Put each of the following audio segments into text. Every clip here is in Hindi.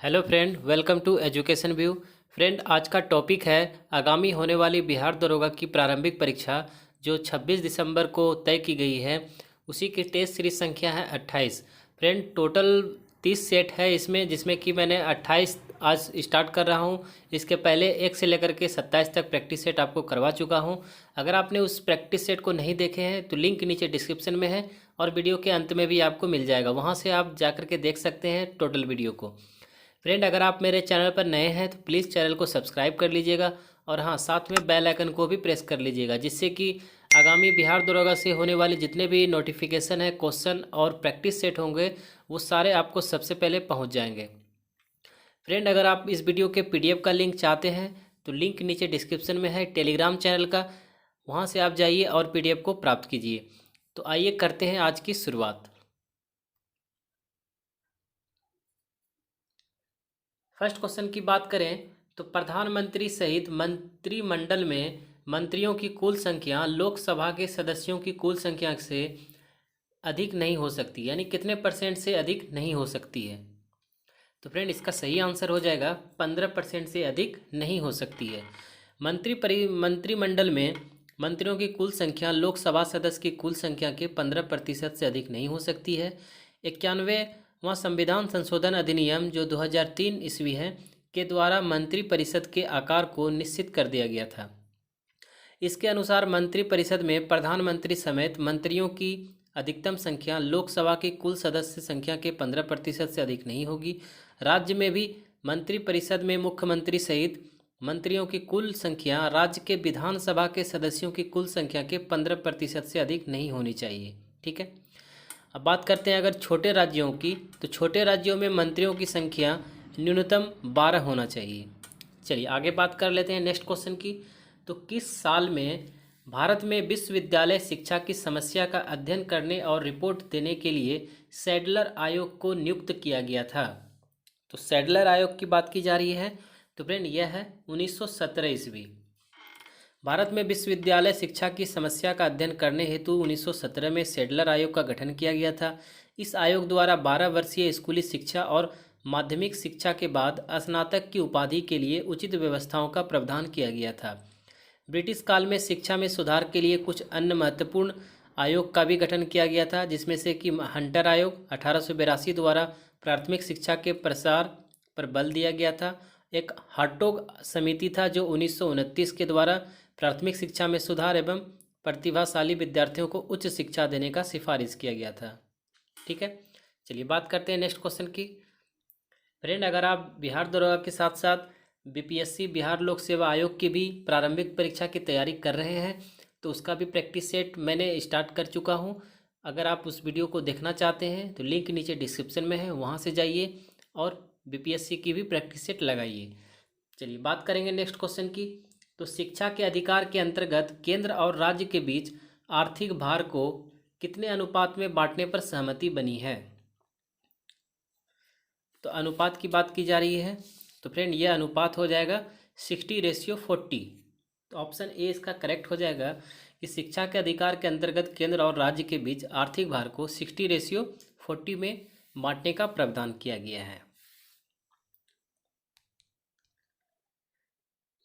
Hello friend, welcome to education view. Friend, आज का टॉपिक है आगामी होने वाली बिहार दरोगा की प्रारंभिक परीक्षा जो 26 दिसंबर को तय की गई है। उसी की टेस्ट सीरीज संख्या है 28। फ्रेंड, टोटल 30 सेट है इसमें, जिसमें कि मैंने 28 आज स्टार्ट कर रहा हूं। इसके पहले 1 से लेकर के 27 तक प्रैक्टिस सेट आपको करवा चुका हूं। अगर आपने उस प्रैक्टिस सेट को नहीं देखे हैं तो लिंक नीचे डिस्क्रिप्शन में है और वीडियो के अंत में भी आपको मिल जाएगा, वहां से आप जाकर के देख सकते हैं टोटल वीडियो को। फ्रेंड, अगर आप मेरे चैनल पर नए हैं तो प्लीज़ चैनल को सब्सक्राइब कर लीजिएगा और हाँ, साथ में बेल आइकन को भी प्रेस कर लीजिएगा, जिससे कि आगामी बिहार दरोगा से होने वाले जितने भी नोटिफिकेशन है, क्वेश्चन और प्रैक्टिस सेट होंगे, वो सारे आपको सबसे पहले पहुंच जाएंगे। फ्रेंड, अगर आप इस वीडियो के पीडीएफ का लिंक चाहते हैं तो लिंक नीचे डिस्क्रिप्शन में है टेलीग्राम चैनल का, वहाँ से आप जाइए और पीडीएफ को प्राप्त कीजिए। तो आइए करते हैं आज की शुरुआत। फर्स्ट क्वेश्चन की बात करें तो प्रधानमंत्री सहित मंत्रिमंडल में मंत्रियों की कुल संख्या लोकसभा के सदस्यों की कुल संख्या से अधिक नहीं हो सकती, यानी कितने परसेंट से अधिक नहीं हो सकती है। तो फ्रेंड, इसका सही आंसर हो जाएगा 15% से अधिक नहीं हो सकती है। मंत्रिमंडल में मंत्रियों की कुल संख्या लोकसभा सदस्य की कुल संख्या के 15% से अधिक नहीं हो सकती है। 91वां संविधान संशोधन अधिनियम जो 2003 ईस्वी है के द्वारा मंत्रिपरिषद के आकार को निश्चित कर दिया गया था। इसके अनुसार मंत्रिपरिषद में प्रधानमंत्री समेत मंत्रियों की अधिकतम संख्या लोकसभा की कुल सदस्य संख्या के 15% से अधिक नहीं होगी। राज्य में भी मंत्रिपरिषद में मुख्यमंत्री सहित मंत्रियों की कुल संख्या राज्य के विधानसभा के सदस्यों की कुल संख्या के 15% से अधिक नहीं होनी चाहिए। ठीक है, अब बात करते हैं अगर छोटे राज्यों की, तो छोटे राज्यों में मंत्रियों की संख्या न्यूनतम 12 होना चाहिए। चलिए आगे बात कर लेते हैं नेक्स्ट क्वेश्चन की। तो किस साल में भारत में विश्वविद्यालय शिक्षा की समस्या का अध्ययन करने और रिपोर्ट देने के लिए सैडलर आयोग को नियुक्त किया गया था? तो सैडलर आयोग की बात की जा रही है। तो फ्रेंड, यह है 1917 ईस्वी। भारत में विश्वविद्यालय शिक्षा की समस्या का अध्ययन करने हेतु 1917 में सैडलर आयोग का गठन किया गया था। इस आयोग द्वारा 12 वर्षीय स्कूली शिक्षा और माध्यमिक शिक्षा के बाद स्नातक की उपाधि के लिए उचित व्यवस्थाओं का प्रावधान किया गया था। ब्रिटिश काल में शिक्षा में सुधार के लिए कुछ अन्य महत्वपूर्ण आयोग का भी गठन किया गया था, जिसमें से कि हंटर आयोग 1882 द्वारा प्राथमिक शिक्षा के प्रसार पर बल दिया गया था। एक हार्टोग समिति था जो 1929 के द्वारा प्राथमिक शिक्षा में सुधार एवं प्रतिभाशाली विद्यार्थियों को उच्च शिक्षा देने का सिफारिश किया गया था। ठीक है, चलिए बात करते हैं नेक्स्ट क्वेश्चन की। फ्रेंड, अगर आप बिहार दरोगा के साथ साथ बीपीएससी बिहार लोक सेवा आयोग की भी प्रारंभिक परीक्षा की तैयारी कर रहे हैं तो उसका भी प्रैक्टिस सेट मैंने स्टार्ट कर चुका हूं। अगर आप उस वीडियो को देखना चाहते हैं तो लिंक नीचे डिस्क्रिप्शन में है, वहां से जाइए और बीपीएससी की भी प्रैक्टिस सेट लगाइए। चलिए बात करेंगे नेक्स्ट क्वेश्चन की। तो शिक्षा के अधिकार के अंतर्गत केंद्र और राज्य के बीच आर्थिक भार को कितने अनुपात में बांटने पर सहमति बनी है? तो अनुपात की बात की जा रही है। तो फ्रेंड, यह अनुपात हो जाएगा 60:40। तो ऑप्शन ए इसका करेक्ट हो जाएगा कि शिक्षा के अधिकार के अंतर्गत केंद्र और राज्य के बीच आर्थिक भार को 60:40 में बांटने का प्रावधान किया गया है।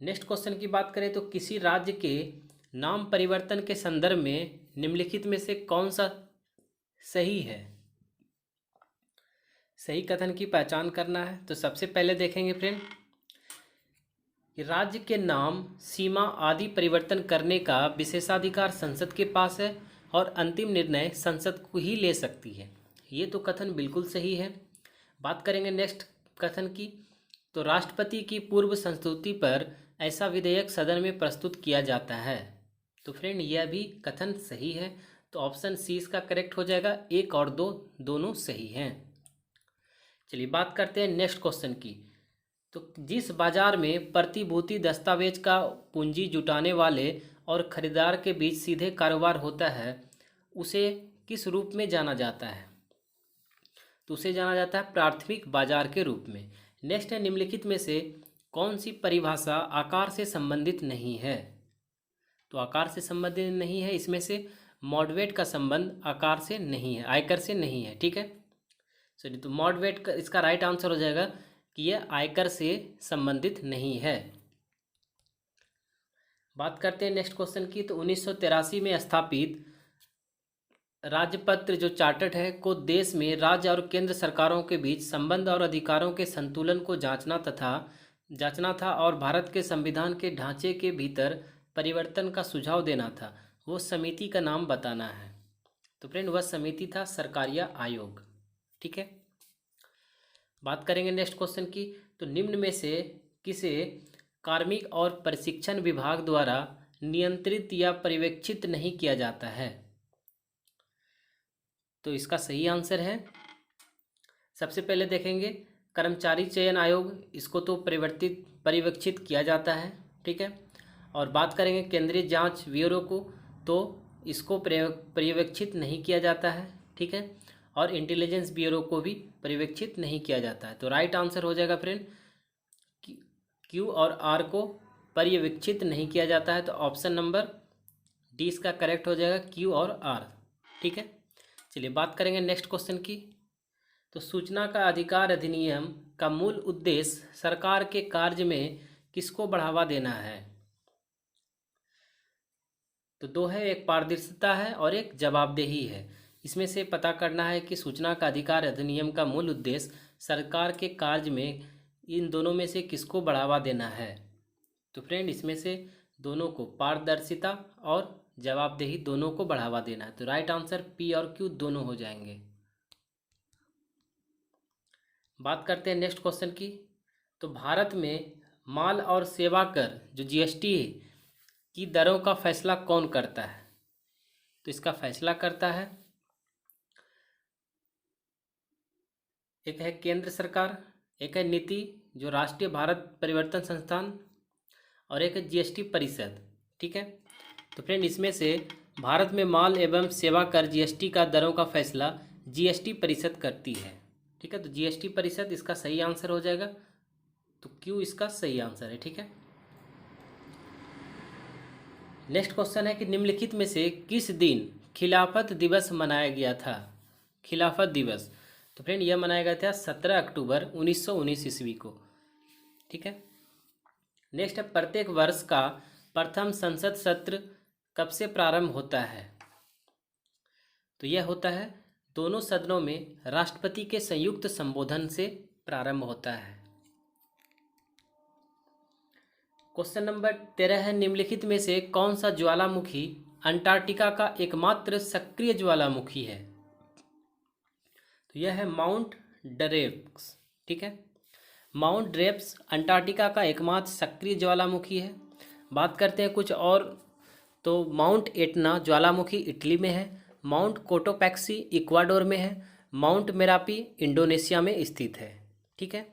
नेक्स्ट क्वेश्चन की बात करें तो किसी राज्य के नाम परिवर्तन के संदर्भ में निम्नलिखित में से कौन सा सही है? सही कथन की पहचान करना है। तो सबसे पहले देखेंगे फ्रेंड कि राज्य के नाम, सीमा आदि परिवर्तन करने का विशेषाधिकार संसद के पास है और अंतिम निर्णय संसद को ही ले सकती है। ये तो कथन बिल्कुल सही है। बात करेंगे नेक्स्ट कथन की। तो राष्ट्रपति की पूर्व संस्तुति पर ऐसा विधेयक सदन में प्रस्तुत किया जाता है। तो फ्रेंड, यह भी कथन सही है। तो ऑप्शन सी इसका करेक्ट हो जाएगा। 1 और 2 दोनों सही हैं। चलिए बात करते हैं नेक्स्ट क्वेश्चन की। तो जिस बाजार में प्रतिभूति दस्तावेज का पूंजी जुटाने वाले और खरीदार के बीच सीधे कारोबार होता है उसे किस रूप में जाना जाता है? तो उसे जाना जाता है प्राथमिक बाजार के रूप में। नेक्स्ट है, निम्नलिखित में से कौन सी परिभाषा आकार से संबंधित नहीं है? तो आकार से संबंधित नहीं है, इसमें से मॉडरेट का संबंध आकार से नहीं है, आयकर से नहीं है। ठीक है, चलिए तो मॉडरेट का इसका राइट आंसर हो जाएगा कि यह आयकर से संबंधित नहीं है। बात करते हैं नेक्स्ट क्वेश्चन की। तो 1983 में स्थापित राजपत्र जो चार्टर है को देश में राज्य और केंद्र सरकारों के बीच संबंध और अधिकारों के संतुलन को जांचना था और भारत के संविधान के ढांचे के भीतर परिवर्तन का सुझाव देना था। वो समिति का नाम बताना है। तो फ्रेंड वह समिति था सरकारिया आयोग। ठीक है, बात करेंगे नेक्स्ट क्वेश्चन की। तो निम्न में से किसे कार्मिक और प्रशिक्षण विभाग द्वारा नियंत्रित या पर्यवेक्षित नहीं किया जाता है? तो इसका सही आंसर है, सबसे पहले देखेंगे कर्मचारी चयन आयोग, इसको तो पर्यवेक्षित किया जाता है। ठीक है, और बात करेंगे केंद्रीय जांच ब्यूरो को, तो इसको पर्यवेक्षित नहीं किया जाता है। ठीक है, और इंटेलिजेंस ब्यूरो को भी पर्यवेक्षित नहीं किया जाता है। तो राइट आंसर हो जाएगा फ्रेंड क्यू और आर को पर्यवेक्षित नहीं किया जाता है। तो ऑप्शन नंबर डी इसका करेक्ट हो जाएगा, क्यू और आर। ठीक है, चलिए बात करेंगे नेक्स्ट क्वेश्चन की। तो सूचना का अधिकार अधिनियम का मूल उद्देश्य सरकार के कार्य में किसको बढ़ावा देना है? तो दो है, एक पारदर्शिता है और एक जवाबदेही है। इसमें से पता करना है कि सूचना का अधिकार अधिनियम का मूल उद्देश्य सरकार के कार्य में इन दोनों में से किसको बढ़ावा देना है? तो फ्रेंड इसमें से दोनों को, पारदर्शिता और जवाबदेही दोनों को बढ़ावा देना है। तो राइट आंसर पी और क्यू दोनों हो जाएंगे। बात करते हैं नेक्स्ट क्वेश्चन की। तो भारत में माल और सेवा कर जो जीएसटी की दरों का फैसला कौन करता है? तो इसका फैसला करता है, एक है केंद्र सरकार, एक है नीति जो राष्ट्रीय भारत परिवर्तन संस्थान, और एक है जीएसटी परिषद। ठीक है, तो फ्रेंड इसमें से भारत में माल एवं सेवा कर जीएसटी का दरों का फैसला जीएसटी परिषद करती है। ठीक है, तो जीएसटी परिषद इसका सही आंसर हो जाएगा। तो क्यू इसका सही आंसर है। ठीक है, नेक्स्ट क्वेश्चन है कि निम्नलिखित में से किस दिन खिलाफत दिवस मनाया गया था? खिलाफत दिवस, तो फ्रेंड यह मनाया गया था 17 अक्टूबर 1919 ईस्वी को। ठीक है, नेक्स्ट है प्रत्येक वर्ष का प्रथम संसद सत्र कब से प्रारंभ होता है? तो यह होता है दोनों सदनों में राष्ट्रपति के संयुक्त संबोधन से प्रारंभ होता है। क्वेश्चन नंबर 13 है, निम्नलिखित में से कौन सा ज्वालामुखी अंटार्कटिका का एकमात्र सक्रिय ज्वालामुखी है? तो यह है माउंट ड्रेप्स। ठीक है, माउंट ड्रेप्स अंटार्कटिका का एकमात्र सक्रिय ज्वालामुखी है। बात करते हैं कुछ और। तो माउंट एटना ज्वालामुखी इटली में है, माउंट कोटोपैक्सी इक्वाडोर में है, माउंट मेरापी इंडोनेशिया में स्थित है। ठीक है,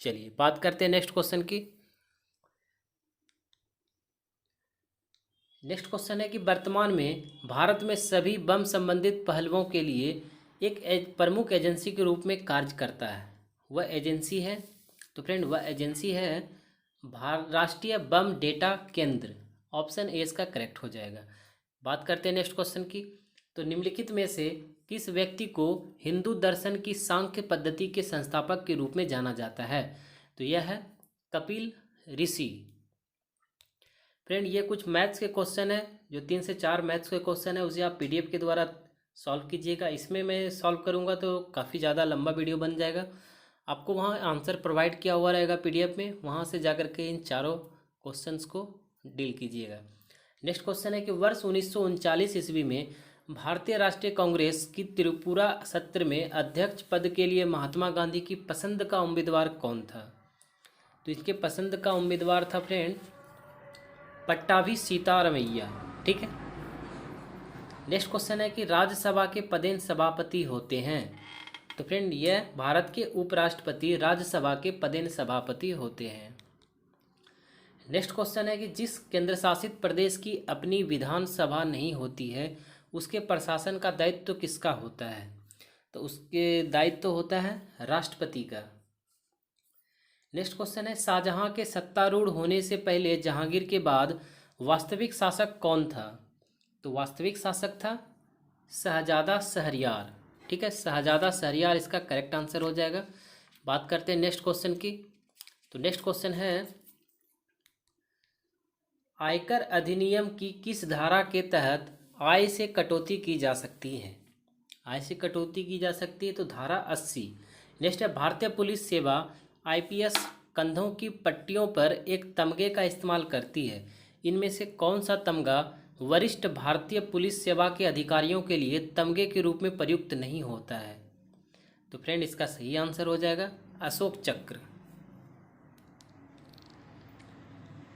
चलिए बात करते हैं नेक्स्ट क्वेश्चन की। नेक्स्ट क्वेश्चन है कि वर्तमान में भारत में सभी बम संबंधित पहलुओं के लिए एक प्रमुख एजेंसी के रूप में कार्य करता है। वह एजेंसी है, तो फ्रेंड वह एजेंसी है राष्ट्रीय बम डेटा केंद्र। ऑप्शन ए इसका करेक्ट हो जाएगा। बात करते हैं नेक्स्ट क्वेश्चन की। तो निम्नलिखित में से किस व्यक्ति को हिंदू दर्शन की सांख्य पद्धति के संस्थापक के रूप में जाना जाता है? तो यह है कपिल ऋषि। फ्रेंड ये कुछ मैथ्स के क्वेश्चन है, जो 3 से 4 मैथ्स के क्वेश्चन है उसे आप पीडीएफ के द्वारा सॉल्व कीजिएगा। इसमें मैं सॉल्व करूँगा तो काफ़ी ज़्यादा लंबा वीडियो बन जाएगा। आपको वहाँ आंसर प्रोवाइड किया हुआ रहेगा पीडीएफ में, वहाँ से जाकर के इन चारों क्वेश्चंस को डील कीजिएगा। नेक्स्ट क्वेश्चन है कि वर्ष 1939 ईस्वी में भारतीय राष्ट्रीय कांग्रेस की त्रिपुरा सत्र में अध्यक्ष पद के लिए महात्मा गांधी की पसंद का उम्मीदवार कौन था? तो इसके पसंद का उम्मीदवार था फ्रेंड पट्टाभी सीतारामैया। ठीक है, नेक्स्ट क्वेश्चन है कि राज्यसभा के पदेन सभापति होते हैं। तो फ्रेंड यह भारत के उपराष्ट्रपति राज्यसभा के पदेन सभापति होते हैं। नेक्स्ट क्वेश्चन है कि जिस केंद्र शासित प्रदेश की अपनी विधानसभा नहीं होती है उसके प्रशासन का दायित्व किसका होता है? तो उसके दायित्व होता है राष्ट्रपति का। नेक्स्ट क्वेश्चन है शाहजहां के सत्तारूढ़ होने से पहले जहांगीर के बाद वास्तविक शासक कौन था? तो वास्तविक शासक था शहजादा शहरयार। ठीक है, शहजादा शहरयार इसका करेक्ट आंसर हो जाएगा। बात करते हैं नेक्स्ट क्वेश्चन की। तो नेक्स्ट क्वेश्चन है, आयकर अधिनियम की किस धारा के तहत आय से कटौती की जा सकती है? आय से कटौती की जा सकती है तो धारा 80। नेक्स्ट है, भारतीय पुलिस सेवा आईपीएस कंधों की पट्टियों पर एक तमगे का इस्तेमाल करती है। इनमें से कौन सा तमगा वरिष्ठ भारतीय पुलिस सेवा के अधिकारियों के लिए तमगे के रूप में प्रयुक्त नहीं होता है? तो फ्रेंड इसका सही आंसर हो जाएगा अशोक चक्र।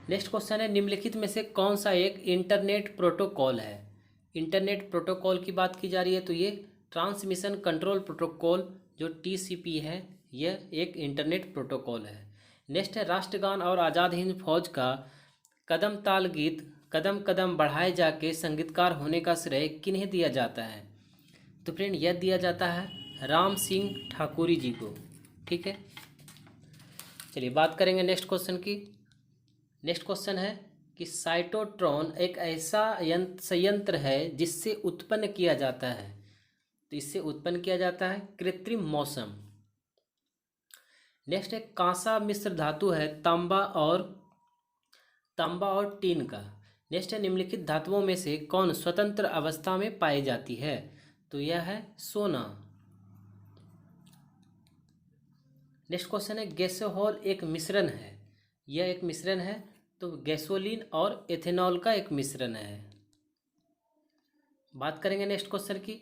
नेक्स्ट क्वेश्चन है, निम्नलिखित में से कौन सा एक इंटरनेट प्रोटोकॉल है? इंटरनेट प्रोटोकॉल की बात की जा रही है तो ये ट्रांसमिशन कंट्रोल प्रोटोकॉल जो टीसीपी है, यह एक इंटरनेट प्रोटोकॉल है। नेक्स्ट है, राष्ट्रगान और आज़ाद हिंद फौज का कदम ताल गीत कदम कदम बढ़ाए जाके संगीतकार होने का श्रेय किन्हें दिया जाता है? तो फ्रेंड यह दिया जाता है राम सिंह ठाकुरी जी को। ठीक है, चलिए बात करेंगे नेक्स्ट क्वेश्चन की। नेक्स्ट क्वेश्चन है कि साइटोट्रॉन एक ऐसा संयंत्र है जिससे उत्पन्न किया जाता है, तो इससे उत्पन्न किया जाता है कृत्रिम मौसम। नेक्स्ट है, कांसा मिश्र धातु है तांबा और टीन का। नेक्स्ट है, निम्नलिखित धातुओं में से कौन स्वतंत्र अवस्था में पाई जाती है? तो यह है सोना। नेक्स्ट क्वेश्चन है, गैसोहॉल एक मिश्रण है, यह एक मिश्रण है तो गैसोलीन और एथेनॉल का एक मिश्रण है। बात करेंगे नेक्स्ट क्वेश्चन की।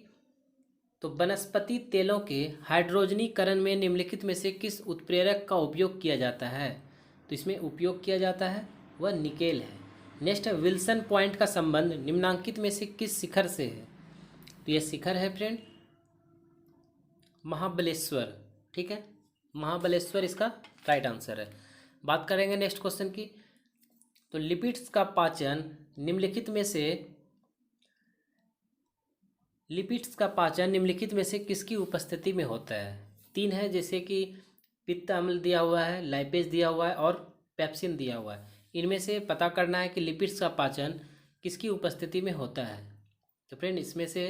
तो वनस्पति तेलों के हाइड्रोजनीकरण में निम्नलिखित में से किस उत्प्रेरक का उपयोग किया जाता है? तो इसमें उपयोग किया जाता है वह निकेल है। नेक्स्ट है, विल्सन पॉइंट का संबंध निम्नांकित में से किस शिखर से है? तो यह शिखर है फ्रेंड महाबलेश्वर। ठीक है, महाबलेश्वर इसका राइट आंसर है। बात करेंगे नेक्स्ट क्वेश्चन की। तो लिपिड्स का पाचन निम्नलिखित में से किसकी उपस्थिति में होता है? 3 है, जैसे कि पित्त अम्ल दिया हुआ है, लाइपेज दिया हुआ है और पेप्सिन दिया हुआ है। इनमें से पता करना है कि लिपिड्स का पाचन किसकी उपस्थिति में होता है। तो फ्रेंड इसमें से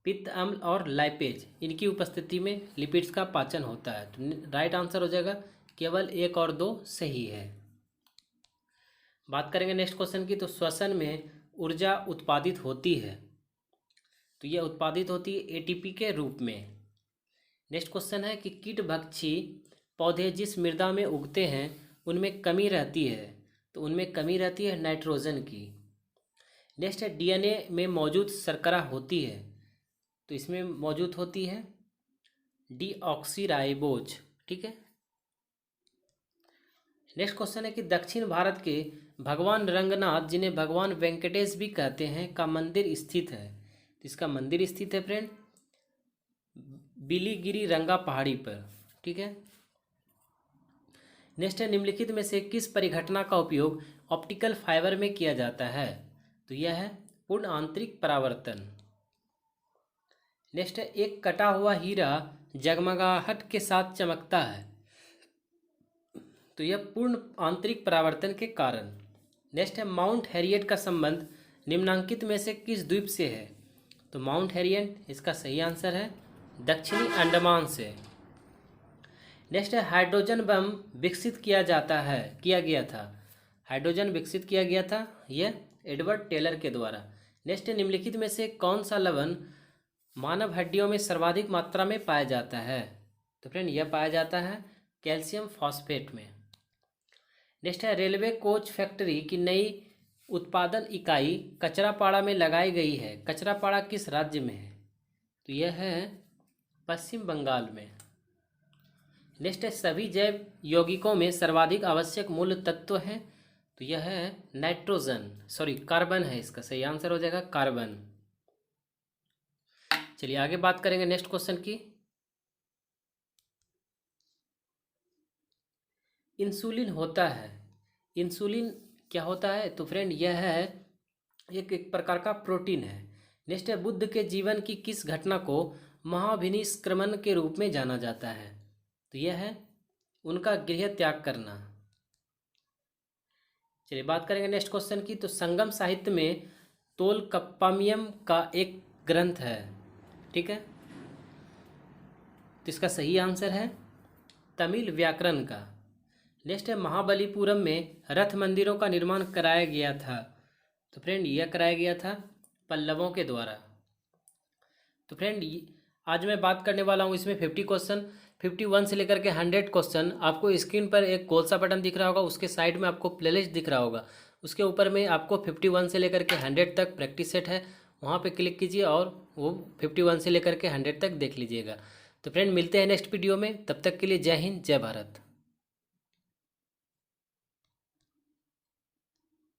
पित्त अम्ल और लाइपेज इनकी उपस्थिति में लिपिड्स का पाचन होता है। तो राइट आंसर हो जाएगा केवल 1 और 2 सही है। बात करेंगे नेक्स्ट क्वेश्चन की। तो श्वसन में ऊर्जा उत्पादित होती है, तो यह उत्पादित होती है एटीपी के रूप में। नेक्स्ट क्वेश्चन है कि कीटभक्षी पौधे जिस मृदा में उगते हैं उनमें कमी रहती है, तो उनमें कमी रहती है नाइट्रोजन की। नेक्स्ट है, डीएनए में मौजूद शर्करा होती है, तो इसमें मौजूद होती है डीऑक्सीराइबोज। ठीक है, नेक्स्ट क्वेश्चन है कि दक्षिण भारत के भगवान रंगनाथ, जिन्हें भगवान वेंकटेश भी कहते हैं, का मंदिर स्थित है। तो इसका मंदिर स्थित है फ्रेंड बिलीगिरी रंगा पहाड़ी पर। ठीक है, नेक्स्ट है, निम्नलिखित में से किस परिघटना का उपयोग ऑप्टिकल फाइबर में किया जाता है? तो यह है पूर्ण आंतरिक परावर्तन। नेक्स्ट है, एक कटा हुआ हीरा जगमगाहट के साथ चमकता है, तो यह पूर्ण आंतरिक परावर्तन के कारण। नेक्स्ट है, माउंट हैरियट का संबंध निम्नांकित में से किस द्वीप से है? तो माउंट हैरियट इसका सही आंसर है दक्षिणी अंडमान से। नेक्स्ट है, हाइड्रोजन बम विकसित किया गया था। हाइड्रोजन विकसित किया गया था यह एडवर्ड टेलर के द्वारा। नेक्स्ट है, निम्नलिखित में से कौन सा लवण मानव हड्डियों में सर्वाधिक मात्रा में पाया जाता है? तो फ्रेंड यह पाया जाता है कैल्शियम फॉस्फेट में। नेक्स्ट है, रेलवे कोच फैक्ट्री की नई उत्पादन इकाई कचरापाड़ा में लगाई गई है। कचरापाड़ा किस राज्य में है? तो यह है पश्चिम बंगाल में। नेक्स्ट है, सभी जैव यौगिकों में सर्वाधिक आवश्यक मूल तत्व है, तो यह है कार्बन है। इसका सही आंसर हो जाएगा कार्बन। चलिए आगे बात करेंगे नेक्स्ट क्वेश्चन की। इंसुलिन होता है, इंसुलिन क्या होता है? तो फ्रेंड यह है एक प्रकार का प्रोटीन है। नेक्स्ट है, बुद्ध के जीवन की किस घटना को महाभिनिष्क्रमण के रूप में जाना जाता है? तो यह है उनका गृह त्याग करना। चलिए बात करेंगे नेक्स्ट क्वेश्चन की। तो संगम साहित्य में तोलकप्पामियम का एक ग्रंथ है। ठीक है, तो इसका सही आंसर है तमिल व्याकरण का। नेक्स्ट है महाबलीपुरम में रथ मंदिरों का निर्माण कराया गया था। तो फ्रेंड यह कराया गया था पल्लवों के द्वारा। तो फ्रेंड आज मैं बात करने वाला हूँ इसमें 50 क्वेश्चन, 51 से लेकर के 100 क्वेश्चन। आपको स्क्रीन पर एक गोल सा बटन दिख रहा होगा, उसके साइड में आपको प्लेलिस्ट दिख रहा होगा, उसके ऊपर में आपको 51 से लेकर के 100 तक प्रैक्टिस सेट है, वहाँ पे क्लिक कीजिए और वो 51 से लेकर के 100 तक देख लीजिएगा। तो फ्रेंड मिलते हैं नेक्स्ट वीडियो में, तब तक के लिए जय हिंद जय भारत।